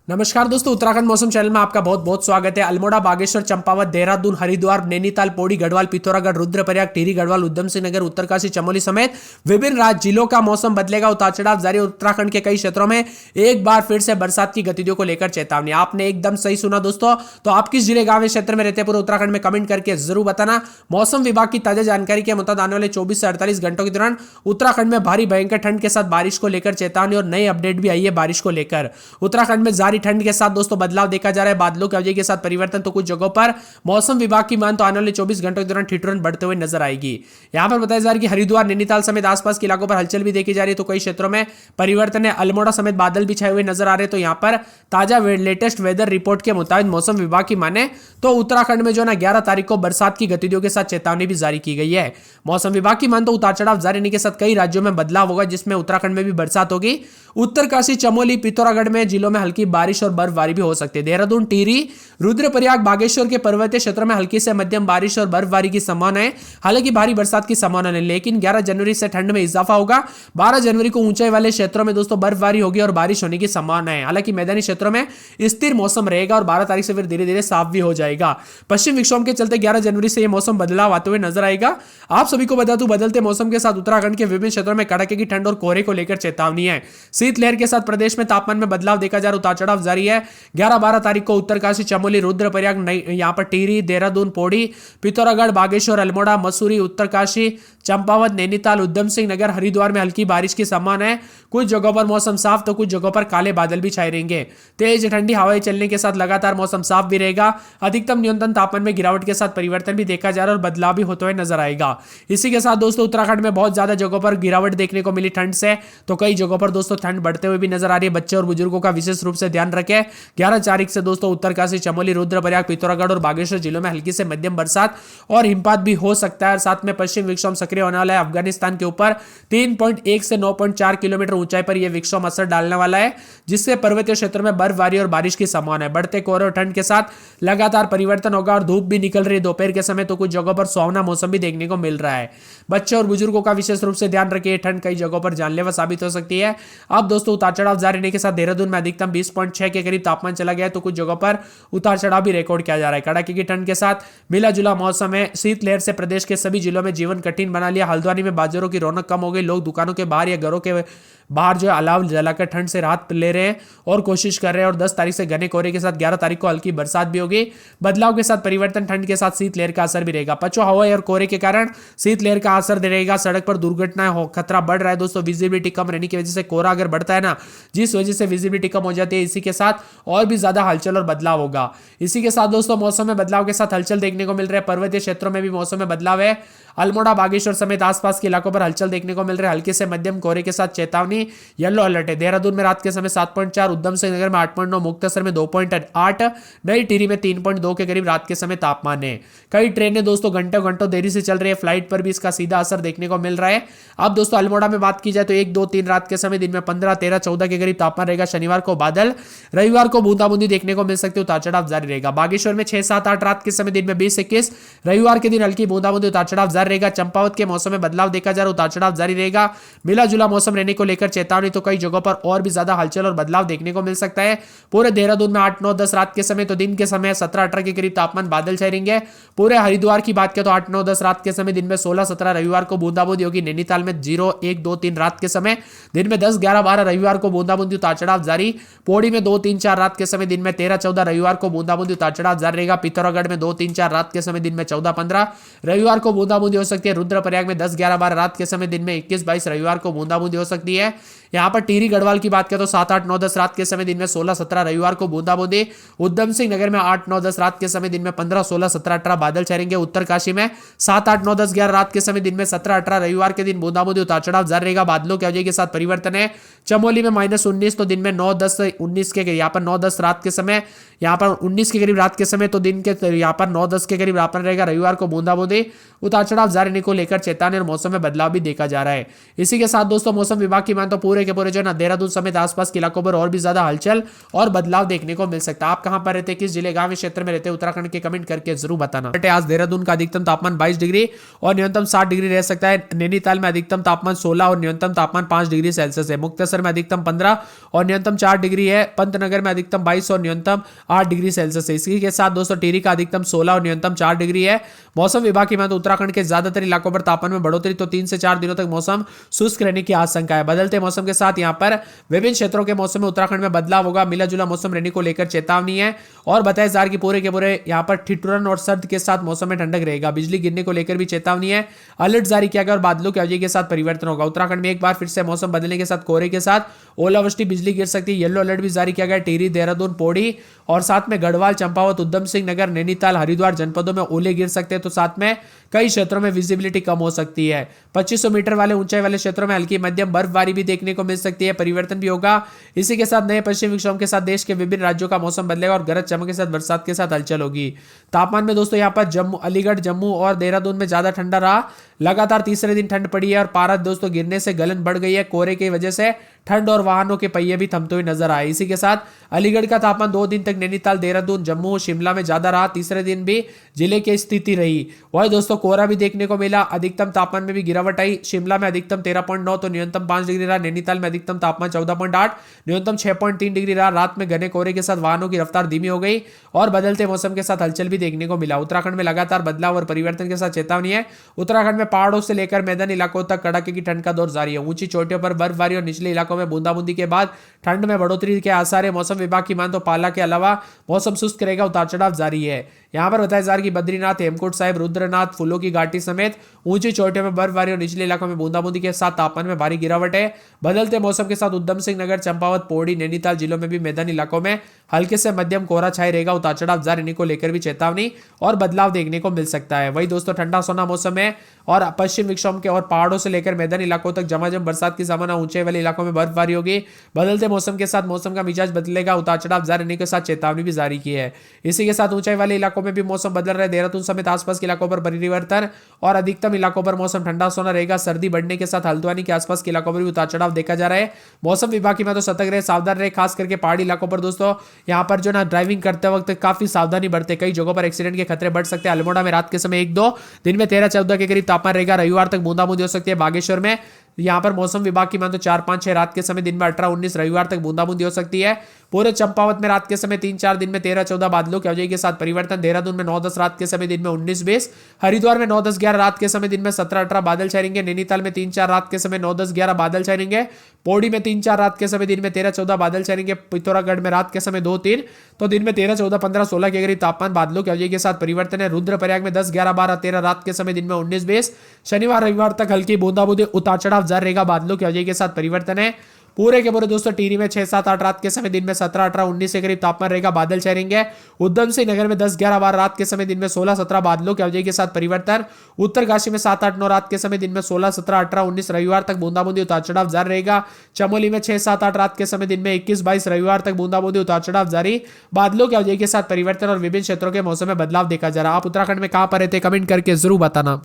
नमस्कार दोस्तों, उत्तराखंड मौसम चैनल में आपका बहुत बहुत स्वागत है। अल्मोड़ा, बागेश्वर, चंपावत, देहरादून, हरिद्वार, नैनीताल, पौड़ी, गढ़वाल, पिथौरागढ़, रुद्रप्रयाग, टिहरी, गढ़वाल, उधम सिंह नगर, उत्तरकाशी, चमोली समेत विभिन्न राज्य जिलों का मौसम बदलेगा। उतार चढ़ाव जारी। उत्तराखंड के कई क्षेत्रों में एक बार फिर से बरसात की गतिविधियों को लेकर चेतावनी। आपने एकदम सही सुना दोस्तों। तो आप किस जिले, गांव, क्षेत्र में रहते हैं पूरे उत्तराखंड में कमेंट करके जरूर बताना। मौसम विभाग की ताजा जानकारी के मुताबिक आने वाले 24 से 48 घंटों के दौरान उत्तराखंड में भारी भयंकर ठंड के साथ बारिश को लेकर चेतावनी और नई अपडेट भी आई है बारिश को लेकर। उत्तराखंड में जारी ठंड के साथ दोस्तों बदलाव देखा जा रहा है। बादलों की अवधि के साथ परिवर्तन। तो कुछ जगहों पर मौसम विभाग की मान तो आने वाले 24 घंटों के दौरान ठिठुरन बढ़ते हुए नजर आएगी। यहां पर बताया जा रहा है कि हरिद्वार, नैनीताल समेत आसपास के इलाकों पर हलचल भी देखी जा रही है। तो कई क्षेत्रों में परिवर्तन है। अल्मोड़ा समेत बादल भी छाए हुए नजर आ रहे हैं। तो यहां पर ताजा लेटेस्ट वेदर रिपोर्ट के मुताबिक मौसम विभाग की माने तो उत्तराखंड में जो ना 11 तारीख को बरसात की गतिविधियों के साथ चेतावनी भी जारी की गई है। मौसम विभाग की मान तो उतार चढ़ाव जारी रहने के साथ कई राज्यों में बदलाव होगा, जिसमें उत्तराखंड में भी बरसात होगी। उत्तरकाशी, चमोली, पिथौरागढ़ में जिलों में हल्की बारिश और बर्फबारी भी हो सकती है। देहरादून, टिहरी, रुद्रप्रयाग, बागेश्वर के पर्वतीय क्षेत्रों में हल्की से मध्यम बारिश और बर्फबारी की संभावना है। हालांकि भारी बरसात की संभावना नहीं, लेकिन 11 जनवरी से ठंड में इजाफा होगा। 12 जनवरी को ऊंचाई वाले क्षेत्रों में दोस्तों बर्फबारी होगी और बारिश होने की संभावना है। हालांकि मैदानी क्षेत्रों में स्थिर मौसम रहेगा और 12 तारीख से फिर धीरे धीरे साफ भी हो जाएगा। पश्चिम विक्षोभ के चलते 11 जनवरी से यह मौसम बदलाव आते हुए नजर आएगा। आप सभी को बता दूं, बदलते मौसम के साथ उत्तराखंड के विभिन्न क्षेत्रों में कड़ाके की ठंड और कोहरे को लेकर चेतावनी है। शीतलहर के साथ प्रदेश में तापमान में बदलाव देखा जा रहा है। उतार चढ़ाव जारी है। 11-12 तारीख को उत्तरकाशी, चमोली, रुद्रप्रयाग, यहां पर टिहरी, देहरादून, पौड़ी, पिथौरागढ़, बागेश्वर, अल्मोड़ा, मसूरी, उत्तरकाशी, चंपावत, नैनीताल, उधम सिंह नगर, हरिद्वार में हल्की बारिश की संभावना है। कुछ जगहों पर मौसम साफ तो कुछ जगहों पर काले बादल भी छाए रहेंगे। तेज ठंडी हवाएं चलने के साथ लगातार मौसम साफ भी रहेगा। अधिकतम न्यूनतम तापमान में गिरावट के साथ परिवर्तन भी देखा जा रहा है और बदलाव भी होते हुए नजर आएगा। इसी के साथ दोस्तों उत्तराखंड में बहुत ज्यादा जगहों पर गिरावट देखने को मिली ठंड से। तो कई जगहों पर दोस्तों ठंड बढ़ते हुए भी नजर आ रही है। बच्चे और बुजुर्गों का विशेष रूप से ध्यान रखें। 11 तारीख से दोस्तों उत्तरकाशी, चमोली, रुद्रप्रयाग, पिथौरागढ़ और बागेश्वर जिलों में हल्की से मध्यम बरसात और हिमपात भी हो सकता है। साथ में पश्चिम विक्षोभ सक्रिय होने वाला है। अफगानिस्तान के ऊपर 3.1 से 9.4 किलोमीटर ऊंचाई पर यह विक्षोभ असर डालने वाला है, जिससे पर्वतीय क्षेत्र में बर्फबारी और बारिश की संभावना है। बढ़ते कोहरे और ठंड के साथ लगातार परिवर्तन होगा और धूप भी निकल रही है दोपहर के समय। तो कुछ जगहों पर सुहावना मौसम भी देखने को मिल रहा है। बच्चे और बुजुर्गों का विशेष रूप से ध्यान रखिए। ठंड कई जगहों पर जानलेवा साबित हो सकती है। अब दोस्तों उतार चढ़ाव जारी रहने के साथ देहरादून में अधिकतम 20.6 के करीब तापमान चला गया है। तो कुछ जगहों पर उतार चढ़ाव भी रिकॉर्ड किया जा रहा है। कड़ाके की ठंड के साथ मिला जुला मौसम है। शीतलहर से प्रदेश के सभी जिलों में जीवन कठिन बना लिया। हल्द्वानी में बाजारों की रौनक कम हो गई। लोग दुकानों के बाहर या घरों के बाहर जो है अलाव जलाकर ठंड से राहत ले रहे हैं और कोशिश कर रहे हैं। और 10 तारीख से घने कोहरे के साथ 11 तारीख को हल्की बरसात भी होगी। बदलाव के साथ परिवर्तन, ठंड के साथ शीतलहर का असर भी रहेगा। पछुआ हवा और कोहरे के कारण शीतलहर का असर रहेगा। सड़क पर दुर्घटनाएं हो खतरा बढ़ रहा है दोस्तों। विजिबिलिटी कम रहने की वजह से कोहरा अगर बढ़ता है ना, जिस वजह से विजिबिलिटी कम हो जाती है, इसी के साथ और भी ज्यादा हलचल और बदलाव होगा। इसी के साथ दोस्तों मौसम में बदलाव के साथ हलचल देखने को मिल रहा है। पर्वतीय क्षेत्रों में भी मौसम में बदलाव है। अल्मोड़ा, बागेश्वर समेत आसपास के इलाकों पर हलचल देखने को मिल रहा है। हल्के से मध्यम कोहरे के साथ चेतावनी, येलो अलर्ट है। देहरादून में रात के समय 7.4, उधम सिंह नगर में 8.9, मुक्तसर में 2.8, नई टिहरी में 3.2 के करीब रात के समय तापमान है। कई ट्रेनें दोस्तों घंटों घंटों देरी से चल रही है। फ्लाइट पर भी इसका सीधा असर देखने को मिल रहा है। अब दोस्तों अल्मोड़ा में बात की जाए तो 1, 2, 3 रात के समय दिन में 15, 13, 14 के करीब तापमान रहेगा। शनिवार को बादल, रविवार को बूंदाबूंदी देखने को मिल सकती है। उतार चढ़ाव जारी रहेगा। बागेश्वर में 6, 7, 8 रात के समय दिन में 20, 21, रविवार के दिन हल्की बूंदाबूंदी, उतार चढ़ाव जारी रहेगा। चंपावत के मौसम में बदलाव देखा जा रहा है। उतार चढ़ाव जारी रहेगा। मिला जुला मौसम रहने को लेकर चेतावनी। तो कई जगहों पर और भी ज्यादा हलचल और बदलाव देखने को मिल सकता है। पूरे देहरादून में 8, 9, 10 रात के समय, तो दिन के समय 17, 18 के करीब तापमान बादल छाए रहेंगे। पूरे हरिद्वार की बात करें तो 8, 9, 10 रात के समय दिन में 16, 17 रविवार को बूंदाबूंदी होगी। नैनीताल में 0, 1, 2, 3 रात के समय दिन में 10, 11, 12 रविवार को बूंदाबूंदी, उतार चढ़ाव जारी। पौड़ी में 2, 3, 4 रात के समय दिन में 13, 14 रविवार को बूंदाबूंदी, उतार चढ़ाव जारी रहेगा। पिथौरागढ़ में 2, 3, 4 रात के समय दिन में 14, 15 रविवार को बूंदाबूंदी हो सकती है। रुद्रप्रयाग में 10, 11, 12 रात के समय दिन में 21, 22 रविवार को बूंदाबूंदी हो सकती है। यहां पर टिहरी, गढ़वाल की बात करें तो 7, 8, 9, 10 रात के समय दिन में 16, 17 रविवार को बूंदाबूंदी। उधम सिंह नगर में 8, 9, 10 रात के समय दिन में 15, 16, 17, 18 बादल छाएंगे। उत्तरकाशी में 7, 8, 9, 10, 11 रात के समय दिन में 17, 18 रविवार के दिन बूंदाबूंदी, उतार चढ़ाव जारी रहेगा। बादलों की अवधि के साथ परिवर्तन है। चमोली में -19, तो दिन में 9, 10, 19 के यहाँ पर 9, 10 रात के समय, यहाँ पर 19 के करीब रात के समय, तो दिन के यहाँ पर 9, 10 के करीब तापमान रहेगा। रविवार को बूंदाबूंदी, उतार चढ़ाव जारी रहने को लेकर चेतावनी और मौसम में बदलाव भी देखा जा रहा है। इसी के साथ दोस्तों मौसम विभाग की मान तो पूरे पूरे के पूरे जो है ना देहरादून समेत आसपास के इलाकों पर और भी ज्यादा हलचल और बदलाव देखने को मिल सकता है। आप कहां पर रहते हैं, किस जिले गांव क्षेत्र में रहते हैं, उत्तराखंड के कमेंट करके जरूर बताना। आज देहरादून का अधिकतम तापमान 22 डिग्री और न्यूनतम 7 डिग्री रह सकता है। नैनीताल में अधिकतम तापमान 16 और न्यूनतम तापमान 5 डिग्री सेल्सियस है। मुक्तसर में अधिकतम 15 और न्यूनतम 4 डिग्री है। पंतनगर में अधिकतम 22 और न्यूनतम 8 डिग्री सेल्सियस है। इसी के साथ दोस्तों टिहरी का अधिकतम 16 और न्यूनतम 4 डिग्री है। मौसम विभाग की माने उत्तराखंड के ज्यादातर इलाकों पर तापमान में बढ़ोतरी तो 3 से 4 दिनों तक मौसम शुष्क रहने की आशंका है। बदलते मौसम के साथ यहां पर विभिन्न क्षेत्रों के मौसम में उत्तराखंड में बदलाव होगा। मिला जुला मौसम रहने को लेकर चेतावनी है और बताया जा रहा है कि पूरे के पूरे यहां पर ठिठुरन और सर्द के साथ मौसम में ठंडक रहेगा। बिजली गिरने को लेकर भी चेतावनी है। अलर्ट जारी किया गया और बादलों की अवधि के साथ परिवर्तन होगा। उत्तराखंड में एक बार फिर से मौसम बदलने के साथ कोहरे के साथ ओलावृष्टि, बिजली गिर सकती है। येलो अलर्ट भी जारी किया गया टिहरी, देहरादून, पौड़ी और साथ में गढ़वाल, चंपावत, उधम सिंह नगर, नैनीताल, हरिद्वार जनपदों में ओले गिर सकते हैं। तो साथ में कई क्षेत्रों में विजिबिलिटी कम हो सकती है। 2500 मीटर वाले ऊंचाई वाले क्षेत्रों में हल्की मध्यम बर्फबारी भी देखने को मिल सकती है। परिवर्तन भी होगा। इसी के साथ नए पश्चिमी विक्षोभ के साथ देश के विभिन्न राज्यों का मौसम बदलेगा और गरज चमक के साथ बरसात के साथ हलचल होगी। तापमान में दोस्तों यहाँ पर जम्मू, अलीगढ़, जम्मू और देहरादून में ज्यादा ठंडा रहा। लगातार तीसरे दिन ठंड पड़ी है और पारा दोस्तों गिरने से गलन बढ़ गई है। कोहरे की वजह से ठंड और वाहनों के पहिए भी थमते हुए नजर आए। इसी के साथ अलीगढ़ का तापमान 2 दिन तक नैनीताल, देहरादून, जम्मू, शिमला में ज्यादा रहा। तीसरे दिन भी जिले की स्थिति रही। वही दोस्तों कोहरा भी देखने को मिला। अधिकतम तापमान में भी गिरावट आई। शिमला में अधिकतम 13.9 तो न्यूनतम 5 डिग्री रहा। नैनीताल में अधिकतम तापमान 14.8, न्यूनतम 6.3 डिग्री रहा। रात में घने कोहरे के साथ वाहनों की रफ्तार धीमी हो गई और बदलते मौसम के साथ हलचल भी देखने को मिला। उत्तराखंड में लगातार बदलाव और परिवर्तन के साथ चेतावनी है। उत्तराखंड में पहाड़ों से लेकर मैदानी इलाकों तक कड़ाके की ठंड का दौर जारी है। ऊंची चोटियों पर बर्फबारी और निचले इलाकों में बूंदाबूंदी के बाद ठंड में बढ़ोतरी के आसार है। मौसम विभाग की मान तो पाला के अलावा मौसम शुष्क रहेगा, उतार चढ़ाव जारी है। यहां पर बताया जा रहा है कि बद्रीनाथ, हेमकुंड साहिब, रुद्रनाथ, फूलों की घाटी समेत ऊंची चोटियों में बर्फबारी और निचले इलाकों में बूंदाबूंदी के साथ तापमान में भारी गिरावट है। बदलते मौसम के साथ उधम सिंह नगर, चंपावत, पौड़ी, नैनीताल जिलों में भी मैदानी इलाकों में हल्के से मध्यम कोहरा छाए रहेगा। उतार चढ़ाव जारी रहने को लेकर भी चेतावनी और बदलाव देखने को मिल सकता है। वही दोस्तों ठंडा सोना मौसम है और पश्चिम विक्षोभ के और पहाड़ों से लेकर मैदानी इलाकों तक झमाझम बरसात की संभावना। ऊंचाई वाले इलाकों में बर्फबारी होगी। बदलते मौसम के साथ मौसम का मिजाज बदलेगा। उतार चढ़ाव जारी रहने के साथ चेतावनी भी जारी की है। इसी के साथ ऊंचाई वाले इलाकों में भी मौसम बदल रहा है। देहरादून समेत आसपास के इलाकों पर परिवर्तन और अधिकतम इलाकों पर मौसम ठंडा सोना रहेगा। सर्दी बढ़ने के साथ हल्द्वानी के आसपास के इलाकों पर भी उतार चढ़ाव देखा जा रहा है। मौसम विभाग की मैं तो सतर्क रहे, सावधान रहे। खास करके पहाड़ी इलाकों पर दोस्तों यहाँ पर जो ना ड्राइविंग करते वक्त काफी सावधानी बरते। कई जगहों पर एक्सीडेंट के खतरे बढ़ सकते हैं। अल्मोड़ा में रात के समय 1-2, दिन में 13-14 के करीब तापमान रहेगा। रविवार तक बूंदाबूंदी हो सकती है। बागेश्वर में यहां पर मौसम विभाग की मान तो 4-5-6 रात के समय, दिन में 18-19, रविवार तक बूंदाबूंदी हो सकती है। पूरे चंपावत में रात के समय 3-4, दिन में 13-14 बादलों की अवधि के साथ परिवर्तन। देहरादून में 9-10 रात के समय, दिन में 19-20, हरिद्वार में 9-10-11 रात के समय, दिन में 17-18 बादल छाएंगे। नैनीताल में 3-4 रात के समय 9-10-11 बादल छाएंगे। पौड़ी में 3-4 रात के समय, दिन में 13-14 बादल छाएंगे। पिथौरागढ़ में रात के समय 2-3 तो दिन में 13-14, 15-16 के करीब तापमान बादलों की अवधि के साथ परिवर्तन है। रुद्रप्रयाग में 10-11, 12-13 रात के समय, दिन में 19-20, शनिवार रविवार तक हल्की बूंदाबूंदी, उतार चढ़ाव जारी रहेगा। बादलों की अवधि के साथ परिवर्तन है। पूरे के पूरे दोस्तों टिहरी में 6-7-8 रात के समय, दिन में 17-18, 19 के करीब तापमान रहेगा। बादल छाएंगे। उधम सिंह नगर में 10-11, 12 रात के समय, दिन में 16-17 बादलों की अवधि के साथ परिवर्तन। उत्तरकाशी में 7-8-9 रात के समय, दिन में 16-17, 18-19, रविवार तक बूंदाबूंदी, उतार चढ़ाव जारी रहेगा। चमोली में 6-7-8 रात के समय, दिन में 21-22, रविवार तक बूंदाबूंदी, उतार चढ़ाव जारी। बादलों की अवधि के साथ परिवर्तन और विभिन्न क्षेत्रों के मौसम में बदलाव देखा जा रहा है। आप उत्तराखंड में कहां पर रहते कमेंट करके जरूर बताना।